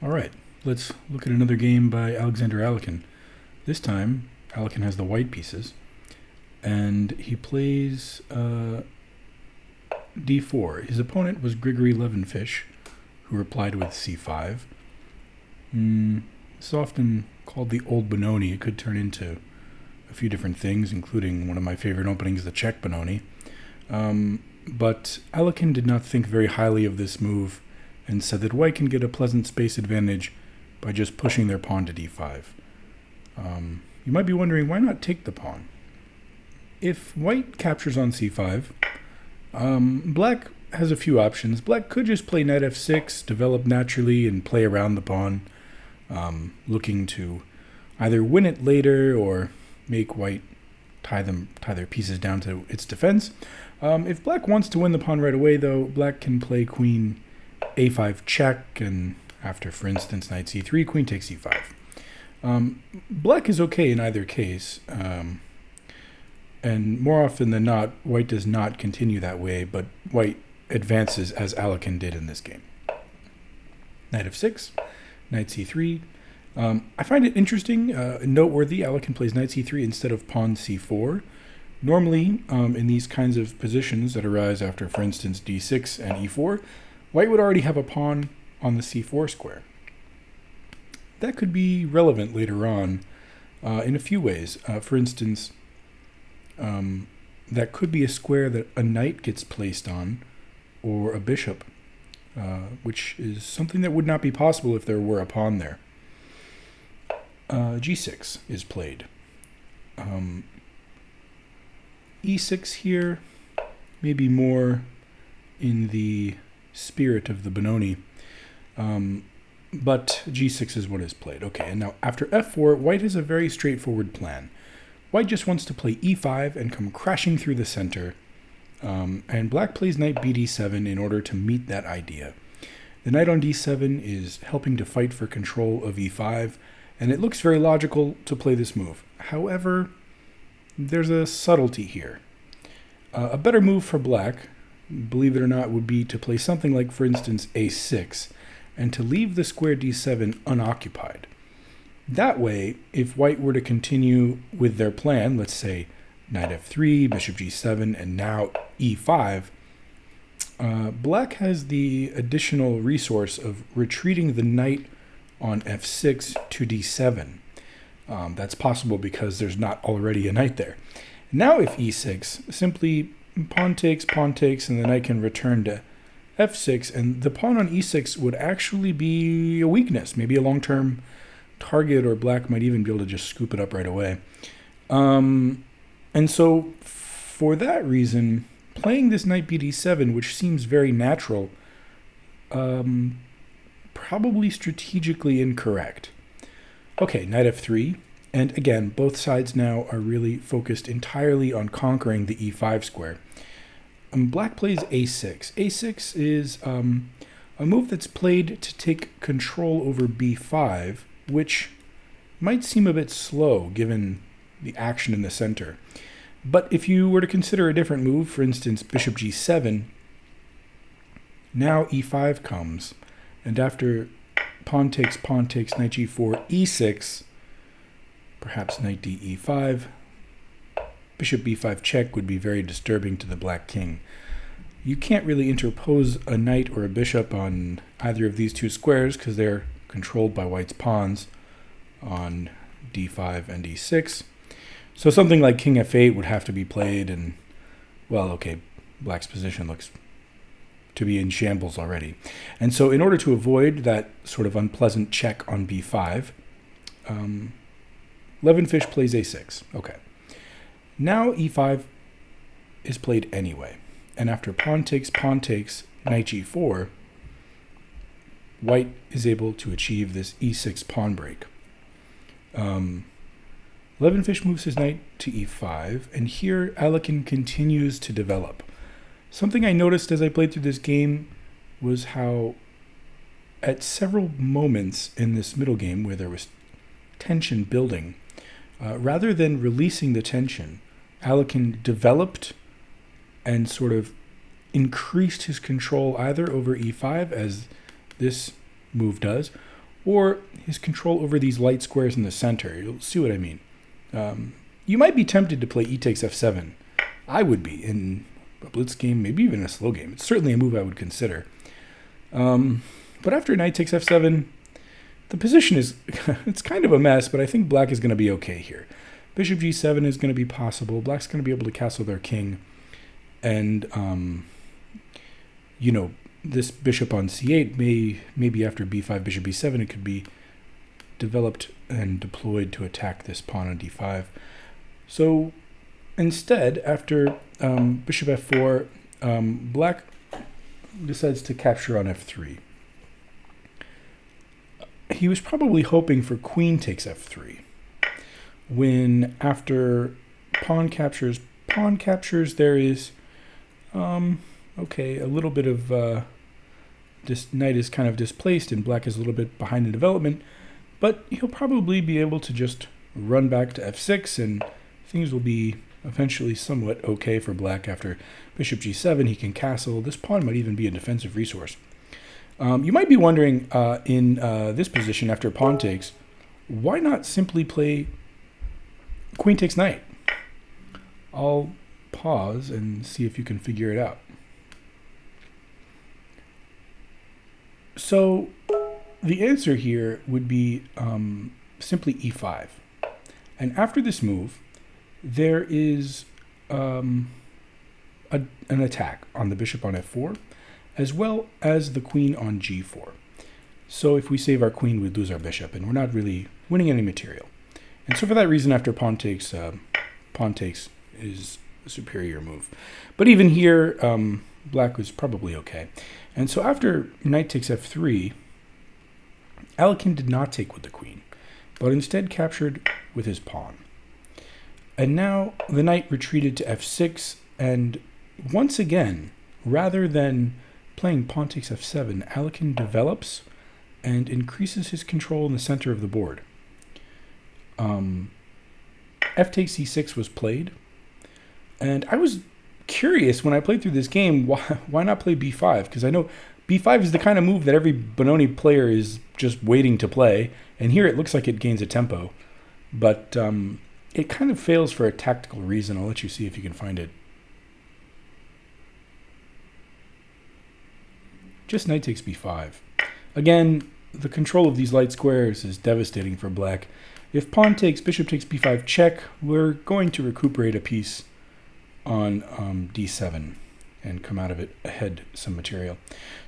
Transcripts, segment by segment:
All right, let's look at another game by Alexander Alekhine. This time, Alekhine has the white pieces, and he plays d4. His opponent was Grigory Levinfish, who replied with c5. It's often called the Old Benoni. It could turn into a few different things, including one of my favorite openings, the Czech Benoni. But Alekhine did not think very highly of this move and said that white can get a pleasant space advantage by just pushing their pawn to d5. You might be wondering, why not take the pawn? If white captures on c5, black has a few options. Black could just play knight f6, develop naturally, and play around the pawn, looking to either win it later or make white tie their pieces down to its defense. If black wants to win the pawn right away, though, black can play queen a5 check, and after, for instance, knight c3, queen takes e5. Black is okay in either case, and more often than not, white does not continue that way, but white advances as Alekhine did in this game. Knight f6, knight c3. I find it interesting, noteworthy, Alekhine plays knight c3 instead of pawn c4. Normally, in these kinds of positions that arise after, for instance, d6 and e4, white would already have a pawn on the c4 square. That could be relevant later on in a few ways. For instance, that could be a square that a knight gets placed on, or a bishop, which is something that would not be possible if there were a pawn there. g6 is played. e6 here, maybe more in the spirit of the Benoni, but g6 is what is played. Okay, and now after f4, white has a very straightforward plan. White just wants to play e5 and come crashing through the center, and black plays knight bd7 in order to meet that idea. The knight on d7 is helping to fight for control of e5, and it looks very logical to play this move. However, there's a subtlety here. A better move for black, believe it or not, would be to play something like, for instance, a6, and to leave the square d7 unoccupied. That way, if white were to continue with their plan, let's say knight f3, bishop g7, and now e5, black has the additional resource of retreating the knight on f6 to d7. That's possible because there's not already a knight there. Now if e6, simply pawn takes, and the knight can return to f6, and the pawn on e6 would actually be a weakness, maybe a long-term target, or black might even be able to just scoop it up right away. And so for that reason, playing this knight bd7, which seems very natural, probably strategically incorrect. Okay, knight f3, and again, both sides now are really focused entirely on conquering the e5 square. Black plays a6. a6 is a move that's played to take control over b5, which might seem a bit slow given the action in the center. But if you were to consider a different move, for instance, bishop g7, now e5 comes, and after pawn takes, knight g4, e6, perhaps knight d e5, bishop b5 check would be very disturbing to the black king. You can't really interpose a knight or a bishop on either of these two squares because they're controlled by white's pawns on d5 and d6. So something like king f8 would have to be played, and, well, okay, black's position looks to be in shambles already. And so in order to avoid that sort of unpleasant check on b5, Levinfish plays a6. Okay. Now e5 is played anyway. And after pawn takes, knight g4, white is able to achieve this e6 pawn break. Levinfish moves his knight to e5, and here Alekhine continues to develop. Something I noticed as I played through this game was how at several moments in this middle game where there was tension building, rather than releasing the tension, Alekhine developed and sort of increased his control either over e5, as this move does, or his control over these light squares in the center. You'll see what I mean. You might be tempted to play e takes f7. I would be in a blitz game, maybe even a slow game. It's certainly a move I would consider. But after knight takes f7, the position is it's kind of a mess, but I think black is going to be okay here. Bishop g7 is going to be possible. Black's going to be able to castle their king. And, this bishop on c8 maybe after b5, bishop b7, it could be developed and deployed to attack this pawn on d5. So instead, after bishop f4, black decides to capture on f3. He was probably hoping for queen takes f3. When after pawn captures, there is, a little bit of, this knight is kind of displaced and black is a little bit behind in development, but he'll probably be able to just run back to f6 and things will be eventually somewhat okay for black. After bishop g7, he can castle. This pawn might even be a defensive resource. You might be wondering, in this position after pawn takes, why not simply play queen takes knight? I'll pause and see if you can figure it out. So the answer here would be simply e5. And after this move, there is an attack on the bishop on f4, as well as the queen on g4. So if we save our queen, we'd lose our bishop, and we're not really winning any material. And so for that reason, after pawn takes is a superior move. But even here, black was probably okay. And so after knight takes f3, Alekhine did not take with the queen, but instead captured with his pawn. And now the knight retreated to f6, and once again, rather than playing pawn takes f7, Alekhine develops and increases his control in the center of the board. F takes c6 was played, and I was curious when I played through this game, why not play b5? Because I know b5 is the kind of move that every Benoni player is just waiting to play, and here it looks like it gains a tempo, but it kind of fails for a tactical reason. I'll let you see if you can find it. Just knight takes b5. Again, the control of these light squares is devastating for black. If pawn takes, bishop takes b5 check, we're going to recuperate a piece on d7 and come out of it ahead some material.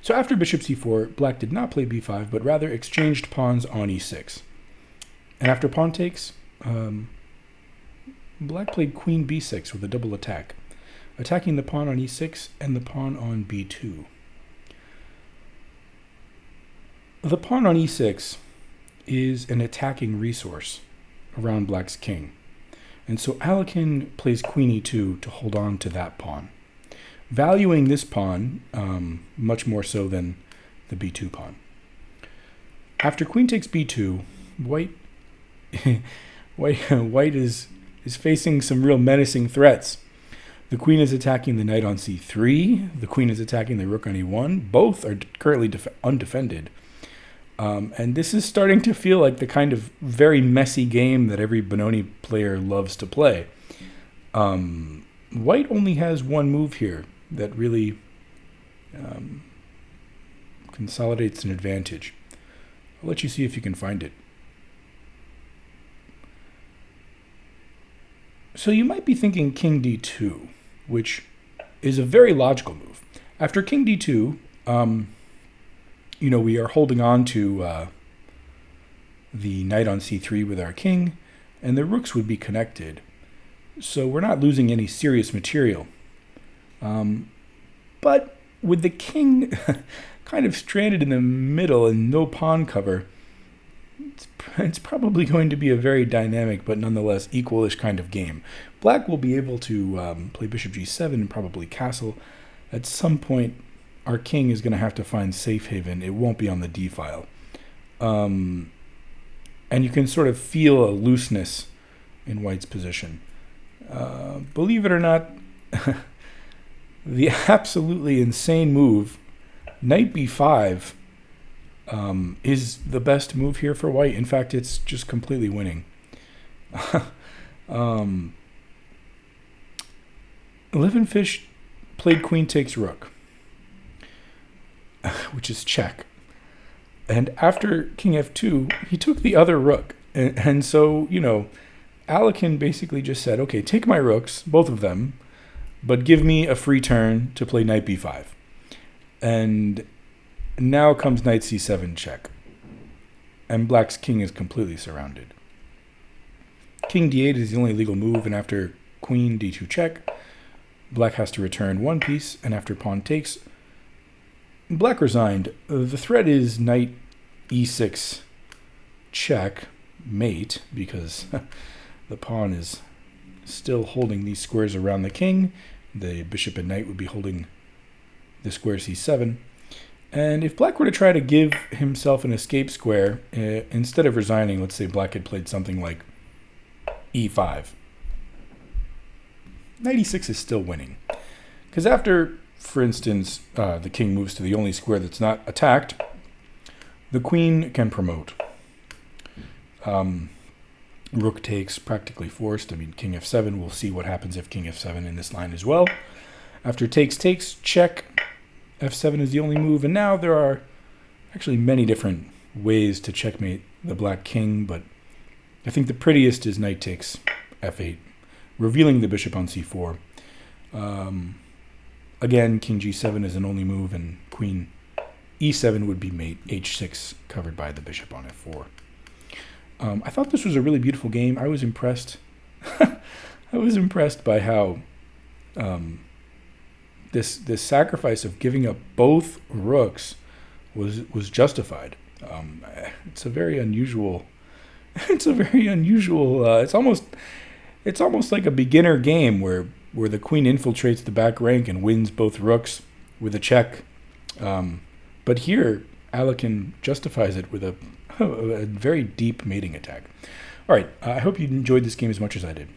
So after bishop c4, black did not play b5, but rather exchanged pawns on e6. And after pawn takes, black played queen b6 with a double attack, attacking the pawn on e6 and the pawn on b2. The pawn on e6 is an attacking resource around black's king. And so Alekhine plays queen e2 to hold on to that pawn, valuing this pawn much more so than the b2 pawn. After queen takes b2, white is facing some real menacing threats. The queen is attacking the knight on c3. The queen is attacking the rook on e1. Both are currently undefended. And this is starting to feel like the kind of very messy game that every Benoni player loves to play. White only has one move here that really consolidates an advantage. I'll let you see if you can find it. So you might be thinking king d2, which is a very logical move. After king d2, we are holding on to the knight on c3 with our king, and the rooks would be connected. So we're not losing any serious material. But with the king kind of stranded in the middle and no pawn cover, it's probably going to be a very dynamic but nonetheless equalish kind of game. Black will be able to play bishop g7 and probably castle. At some point, our king is going to have to find safe haven. It won't be on the d file. And you can sort of feel a looseness in white's position. Believe it or not, the absolutely insane move, knight b5, is the best move here for white. In fact, it's just completely winning. Levinfish played queen takes rook, which is check. And after king f2, he took the other rook. And so, Alekhine basically just said, okay, take my rooks, both of them, but give me a free turn to play knight b5. And now comes knight c7 check. And black's king is completely surrounded. King d8 is the only legal move, and after queen d2 check, black has to return one piece, and after pawn takes, black resigned. The threat is knight e6 check, mate, because the pawn is still holding these squares around the king. The bishop and knight would be holding the square c7. And if black were to try to give himself an escape square, instead of resigning, let's say black had played something like e5. Knight e6 is still winning. Because after, for instance, the king moves to the only square that's not attacked, the queen can promote. Rook takes, practically forced. I mean, king f7, we'll see what happens if king f7 in this line as well. After takes, check. f7 is the only move, and now there are actually many different ways to checkmate the black king, but I think the prettiest is knight takes f8, revealing the bishop on c4. Again, king g7 is an only move, and queen e7 would be mate, h6 covered by the bishop on f4. I thought this was a really beautiful game. I was impressed. I was impressed by how this sacrifice of giving up both rooks was justified. It's a very unusual. It's a very unusual. It's almost like a beginner game where the queen infiltrates the back rank and wins both rooks with a check. But here, Alekhine justifies it with a very deep mating attack. All right, I hope you enjoyed this game as much as I did.